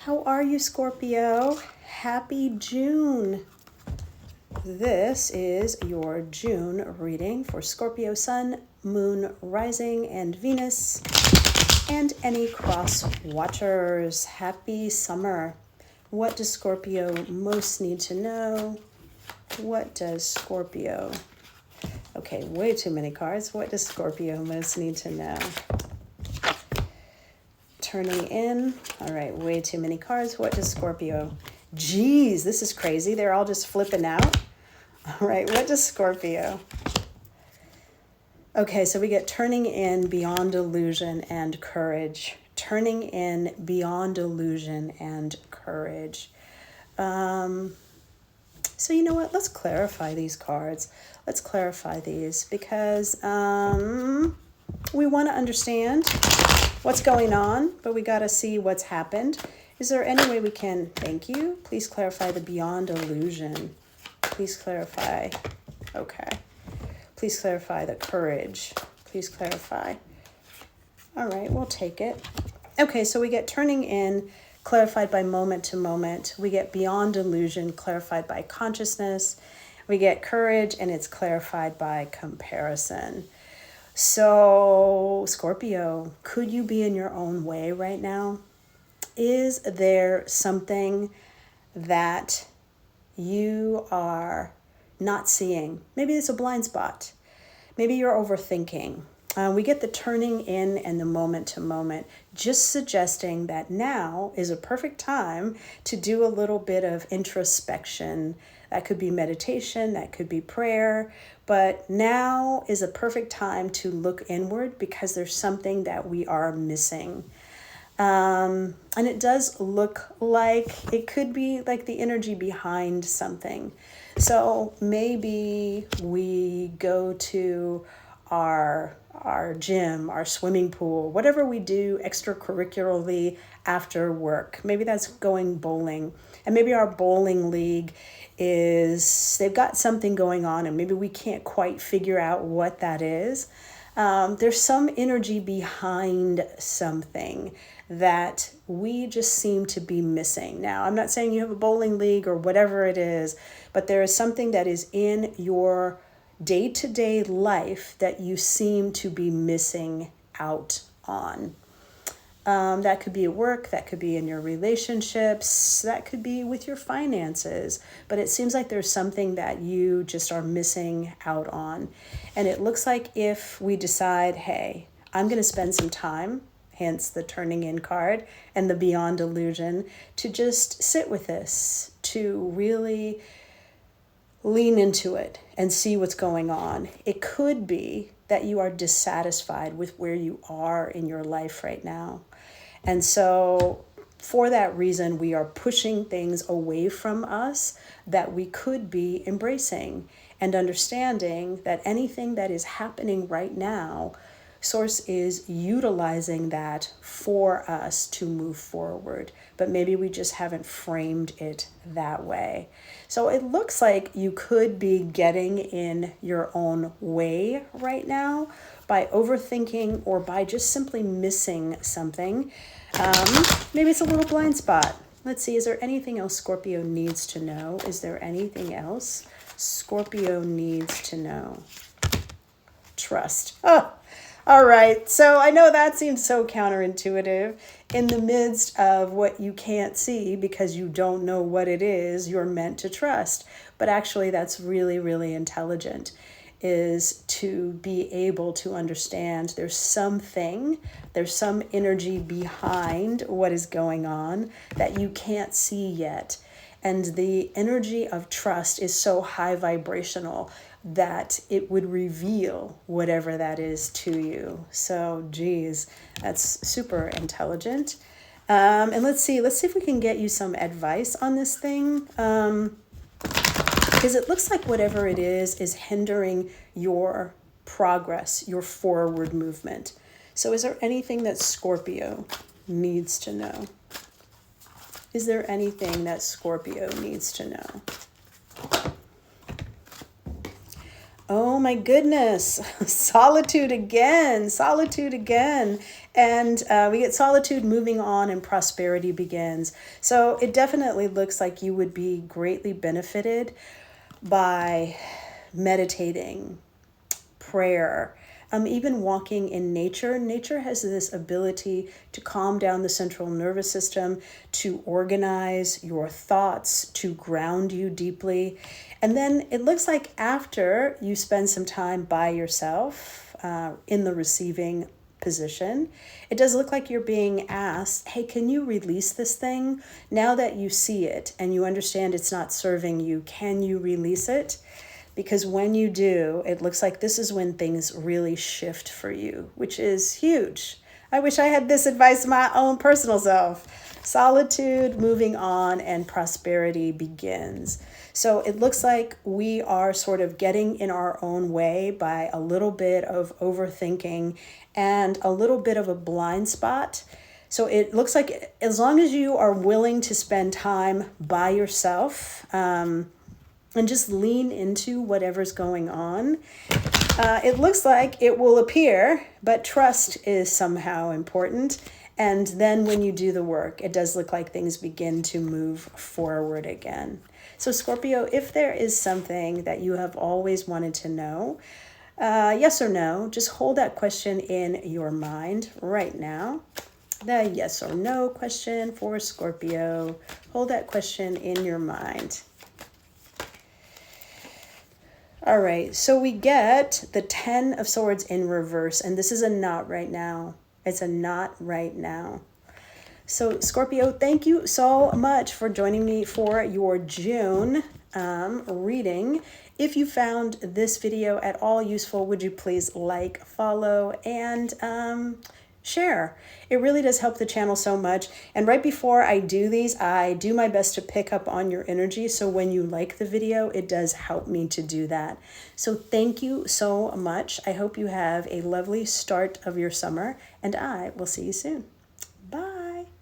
How are you, Scorpio? Happy June. This is your June reading for Scorpio Sun, Moon, Rising, and Venus, and any cross watchers. Happy summer. What does Scorpio most need to know? What does Scorpio... Okay, way too many cards. What does Scorpio most need to know? Turning in. All right, way too many cards. What does Scorpio? Geez, this is crazy. They're all just flipping out. All right, what does Scorpio? Okay, so we get turning in, beyond illusion, and courage. Turning in, beyond illusion, and courage. So you know what? Let's clarify these cards. Let's clarify these because we want to understand what's going on, but we got to see what's happened. Is there any way we can, thank you, please clarify the beyond illusion. Please clarify, okay. Please clarify the courage. Please clarify. All right, we'll take it. Okay, so we get turning in, clarified by moment to moment. We get beyond illusion, clarified by consciousness. We get courage, and it's clarified by comparison. So, Scorpio, could you be in your own way right now? Is there something that you are not seeing? Maybe it's a blind spot. Maybe you're overthinking. We get the turning in and the moment to moment, just suggesting that now is a perfect time to do a little bit of introspection. That could be meditation, that could be prayer, but now is a perfect time to look inward because there's something that we are missing. And it does look like it could be like the energy behind something. So maybe we go to our gym, our swimming pool, whatever we do extracurricularly after work. Maybe that's going bowling. And maybe our bowling league they've got something going on and maybe we can't quite figure out what that is. There's some energy behind something that we just seem to be missing. Now, I'm not saying you have a bowling league or whatever it is, but there is something that is in your day-to-day life that you seem to be missing out on. That could be at work, that could be in your relationships, that could be with your finances, but it seems like there's something that you just are missing out on. And it looks like if we decide, hey, I'm going to spend some time, hence the turning in card and the beyond illusion, to just sit with this, to really lean into it and see what's going on. It could be that you are dissatisfied with where you are in your life right now. And so for that reason, we are pushing things away from us that we could be embracing and understanding that anything that is happening right now, Source is utilizing that for us to move forward, but maybe we just haven't framed it that way. So it looks like you could be getting in your own way right now by overthinking or by just simply missing something. Maybe it's a little blind spot. Let's see, is there anything else Scorpio needs to know? Is there anything else Scorpio needs to know? Trust. Oh, all right. So I know that seems so counterintuitive. In the midst of what you can't see because you don't know what it is, you're meant to trust. But actually, that's really, really intelligent, is to be able to understand there's some energy behind what is going on that you can't see yet. And the energy of trust is so high vibrational that it would reveal whatever that is to you. So, geez, that's super intelligent. And let's see if we can get you some advice on this thing. Because it looks like whatever it is hindering your progress, your forward movement. So is there anything that Scorpio needs to know? Is there anything that Scorpio needs to know? Oh my goodness, solitude again, And we get solitude, moving on, and prosperity begins. So it definitely looks like you would be greatly benefited by meditating, prayer, even walking in nature. Nature has this ability to calm down the central nervous system, to organize your thoughts, to ground you deeply. And then it looks like after you spend some time by yourself in the receiving position, it does look like you're being asked, hey, can you release this thing? Now that you see it and you understand it's not serving you, can you release it? Because when you do, it looks like this is when things really shift for you, which is huge. I wish I had this advice to my own personal self. Solitude, moving on, and prosperity begins. So it looks like we are sort of getting in our own way by a little bit of overthinking and a little bit of a blind spot. So it looks like as long as you are willing to spend time by yourself, and just lean into whatever's going on, it looks like it will appear, but trust is somehow important. And then when you do the work, it does look like things begin to move forward again. So Scorpio, if there is something that you have always wanted to know, yes or no, just hold that question in your mind right now. The yes or no question for Scorpio. Hold that question in your mind. All right, so we get the 10 of Swords in reverse, and this is a not right now. It's a not right now. So Scorpio, thank you so much for joining me for your June reading. If you found this video at all useful, would you please like, follow, and share? It really does help the channel so much. And right before I do these, I do my best to pick up on your energy. So when you like the video, it does help me to do that. So thank you so much. I hope you have a lovely start of your summer, and I will see you soon.